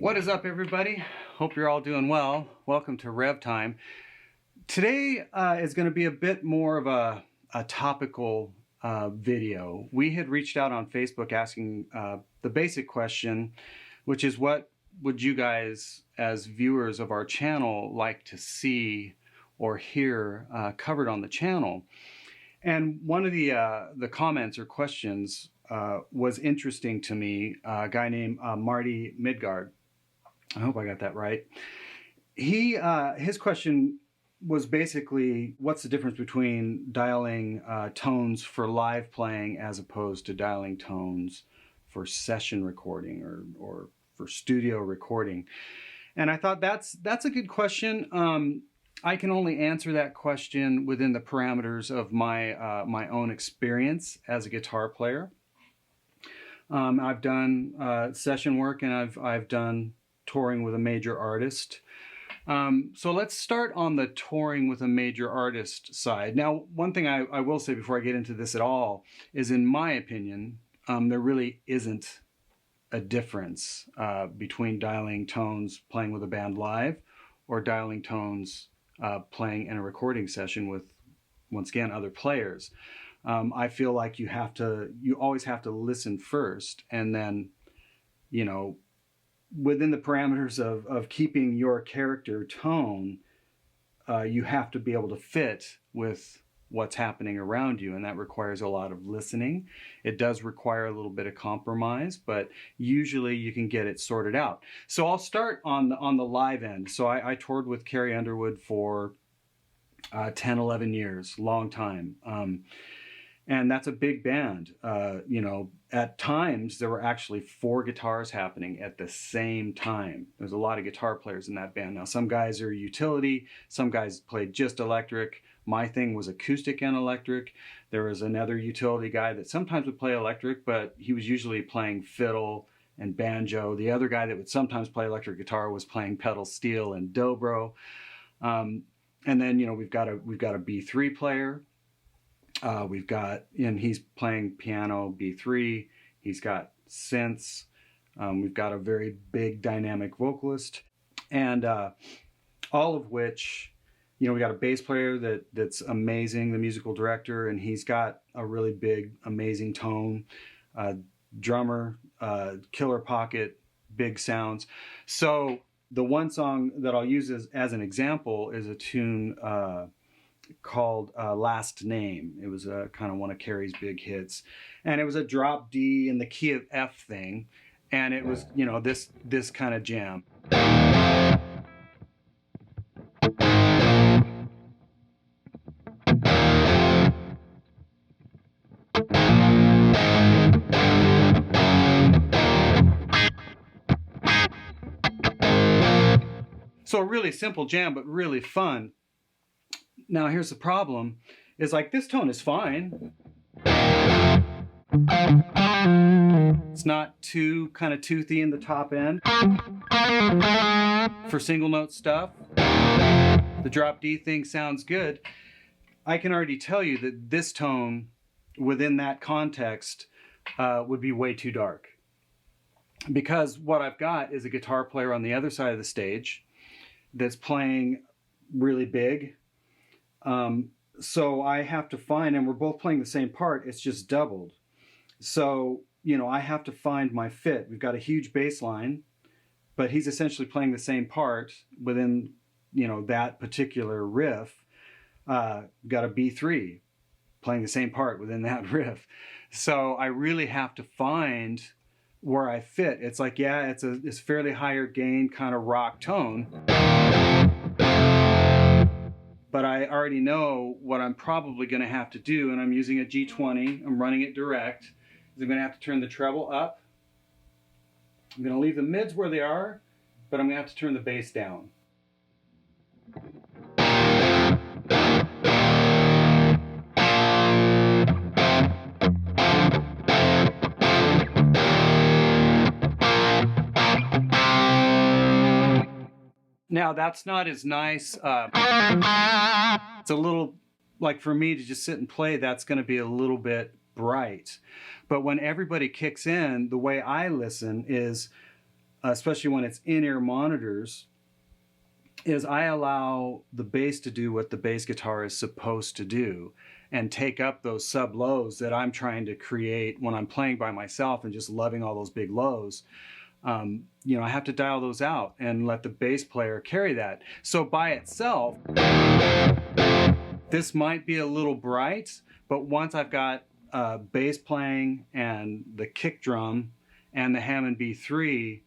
What is up, everybody? Hope you're all doing well. Welcome to Revv Time. Today is going to be a bit more of a topical video. We had reached out on Facebook asking the basic question, which is what would you guys as viewers of our channel like to see or hear covered on the channel? And one of the comments or questions was interesting to me, a guy named Marty Midgard. I hope I got that right. His question was basically, what's the difference between dialing tones for live playing as opposed to dialing tones for session recording or for studio recording? And I thought that's a good question. I can only answer that question within the parameters of my own experience as a guitar player. I've done session work and I've done touring with a major artist. So let's start on the touring with a major artist side. Now, one thing I will say before I get into this at all is, in my opinion, there really isn't a difference between dialing tones playing with a band live or dialing tones playing in a recording session with, once again, other players. I feel like you always have to listen first, and then, within the parameters of keeping your character tone, you have to be able to fit with what's happening around you, and that requires a lot of listening. It does require a little bit of compromise, but usually you can get it sorted out. So I'll start on the live end. So I toured with Carrie Underwood for 10, 11 years, long time. And that's a big band. At times there were actually 4 guitars happening at the same time. There's a lot of guitar players in that band. Now, some guys are utility, some guys played just electric. My thing was acoustic and electric. There was another utility guy that sometimes would play electric, but he was usually playing fiddle and banjo. The other guy that would sometimes play electric guitar was playing pedal steel and dobro. And then, we've got a B3 player. And he's playing piano, B3. He's got synths. We've got a very big dynamic vocalist, and all of which, we got a bass player that's amazing, the musical director, and he's got a really big, amazing tone. Drummer, killer pocket, big sounds. So the one song that I'll use as an example is a tune called Last Name. It was kind of one of Carrie's big hits, and it was a drop D in the key of F thing, and it was this kind of jam. So a really simple jam, but really fun. Now, here's the problem, is like this tone is fine. It's not too kind of toothy in the top end for single note stuff. The drop D thing sounds good. I can already tell you that this tone within that context would be way too dark, because what I've got is a guitar player on the other side of the stage that's playing really big. So I have to find, and we're both playing the same part, it's just doubled. So, I have to find my fit. We've got a huge bass line, but he's essentially playing the same part within, that particular riff. Got a B3 playing the same part within that riff. So I really have to find where I fit. It's like, yeah, it's fairly higher gain kind of rock tone, but I already know what I'm probably going to have to do, and I'm using a G20. I'm running it direct. I'm going to have to turn the treble up. I'm going to leave the mids where they are, but I'm going to have to turn the bass down. Now, that's not as nice. It's a little, like for me to just sit and play, that's going to be a little bit bright. But when everybody kicks in, the way I listen is especially when it's in-ear monitors, is I allow the bass to do what the bass guitar is supposed to do and take up those sub lows that I'm trying to create when I'm playing by myself and just loving all those big lows. You know, I have to dial those out and let the bass player carry that. So by itself, this might be a little bright, but once I've got bass playing and the kick drum and the Hammond B3,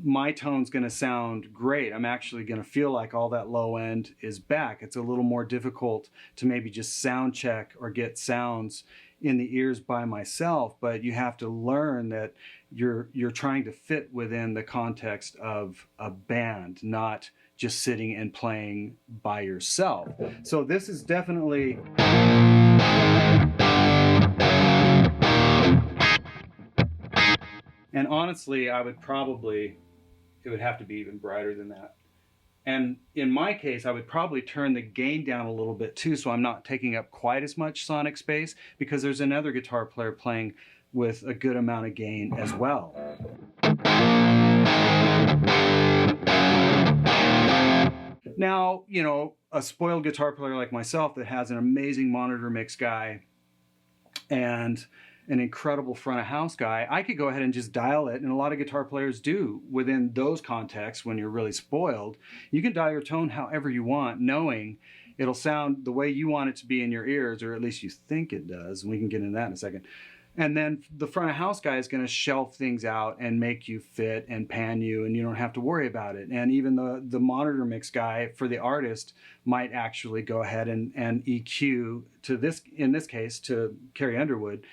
my tone's going to sound great. I'm actually going to feel like all that low end is back. It's a little more difficult to maybe just sound check or get sounds in the ears by myself, but you have to learn that you're trying to fit within the context of a band, not just sitting and playing by yourself. So this is definitely and honestly, it would have to be even brighter than that. And in my case, I would probably turn the gain down a little bit too, so I'm not taking up quite as much sonic space, because there's another guitar player playing with a good amount of gain as well. Now, you know, a spoiled guitar player like myself that has an amazing monitor mix guy and an incredible front of house guy, I could go ahead and just dial it, and a lot of guitar players do within those contexts. When you're really spoiled, you can dial your tone however you want, knowing it'll sound the way you want it to be in your ears, or at least you think it does, and we can get into that in a second. And then the front of house guy is going to shelf things out and make you fit and pan you, and you don't have to worry about it. And even the monitor mix guy for the artist might actually go ahead and EQ to this, in this case, to Carrie Underwood,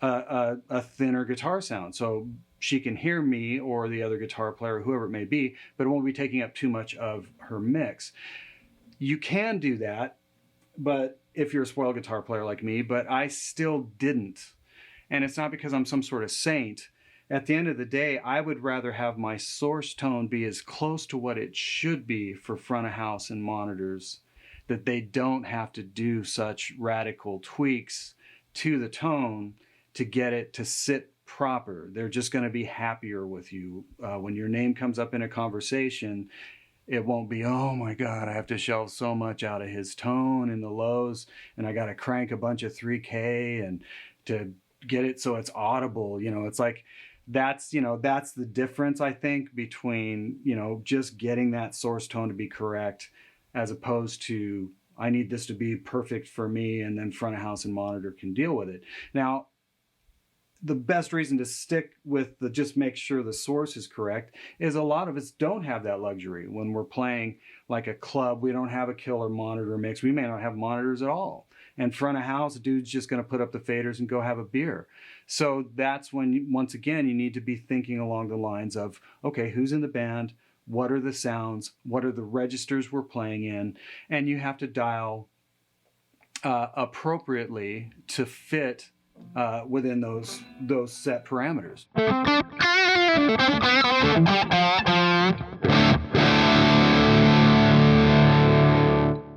a thinner guitar sound, so she can hear me or the other guitar player, whoever it may be, but it won't be taking up too much of her mix. You can do that, but if you're a spoiled guitar player like me, but I still didn't. And it's not because I'm some sort of saint. At the end of the day, I would rather have my source tone be as close to what it should be for front of house and monitors, that they don't have to do such radical tweaks to the tone to get it to sit proper. They're just going to be happier with you. When your name comes up in a conversation, it won't be, oh my God, I have to shelve so much out of his tone in the lows, and I got to crank a bunch of 3K and to get it so it's audible. You know, it's like, that's the difference, I think, between, you know, just getting that source tone to be correct, as opposed to, I need this to be perfect for me, and then front of house and monitor can deal with it. Now, the best reason to stick with the just make sure the source is correct is a lot of us don't have that luxury. When we're playing like a club, we don't have a killer monitor mix. We may not have monitors at all. And front of house, a dude's just going to put up the faders and go have a beer. So that's when, once again, you need to be thinking along the lines of, okay, who's in the band? What are the sounds? What are the registers we're playing in? And you have to dial appropriately to fit within those set parameters.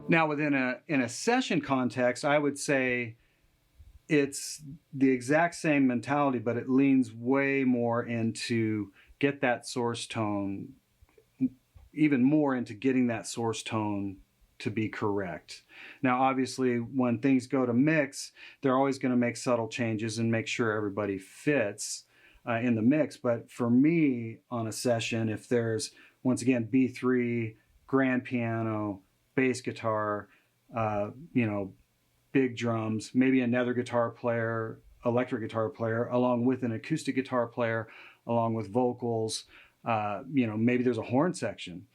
Now, in a session context, I would say it's the exact same mentality, but it leans way more into get that source tone, even more into getting that source tone to be correct. Now, obviously, when things go to mix, they're always going to make subtle changes and make sure everybody fits in the mix. But for me, on a session, if there's, once again, B3, grand piano, bass guitar, you know, big drums, maybe another guitar player, electric guitar player, along with an acoustic guitar player, along with vocals, you know, maybe there's a horn section.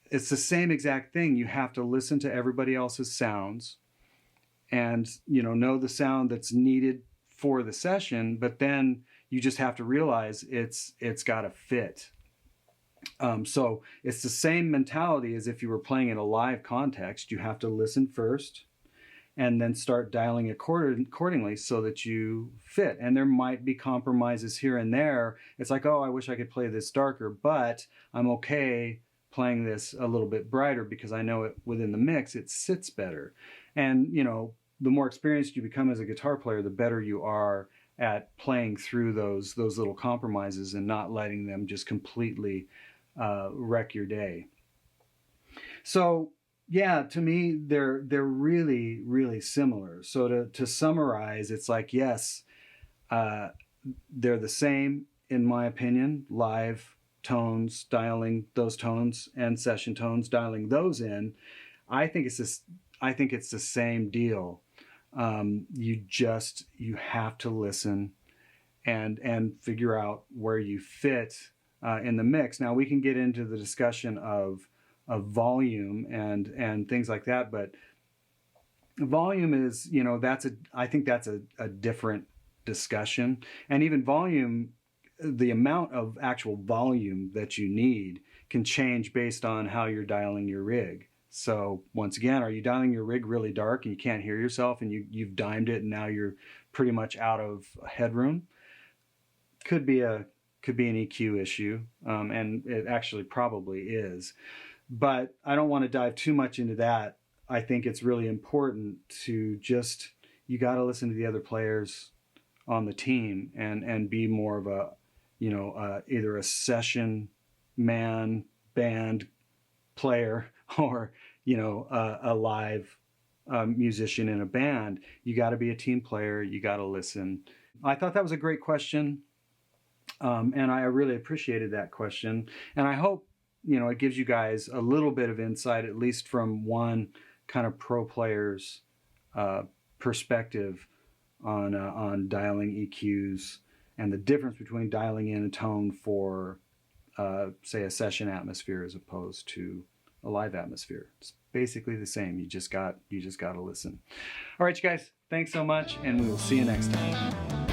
It's the same exact thing. You have to listen to everybody else's sounds and, you know the sound that's needed for the session, but then you just have to realize it's got to fit. So it's the same mentality as if you were playing in a live context. You have to listen first and then start dialing accordingly so that you fit. And there might be compromises here and there. It's like, oh, I wish I could play this darker, but I'm okay playing this a little bit brighter because I know it within the mix, it sits better. And, you know, the more experienced you become as a guitar player, the better you are at playing through those little compromises and not letting them just completely wreck your day. So yeah, to me, they're really, really similar. So to summarize, it's like, yes, they're the same in my opinion. Live tones, dialing those tones, and session tones, dialing those in. I think it's the same deal. You have to listen and figure out where you fit in the mix. Now we can get into the discussion of volume and things like that, but volume is, I think that's a different discussion. And even volume, the amount of actual volume that you need can change based on how you're dialing your rig. So once again, are you dialing your rig really dark and you can't hear yourself and you've dimed it and now you're pretty much out of headroom? Could be an EQ issue, and it actually probably is. But I don't want to dive too much into that. I think it's really important to you got to listen to the other players on the team and be more of a, either a session man, band player, or, a live musician in a band. You got to be a team player. You got to listen. I thought that was a great question. And I really appreciated that question. And I hope, it gives you guys a little bit of insight, at least from one kind of pro player's perspective on dialing EQs and the difference between dialing in a tone for, say, a session atmosphere as opposed to a live atmosphere. It's basically the same. You just got to listen. All right, you guys, thanks so much, and we will see you next time.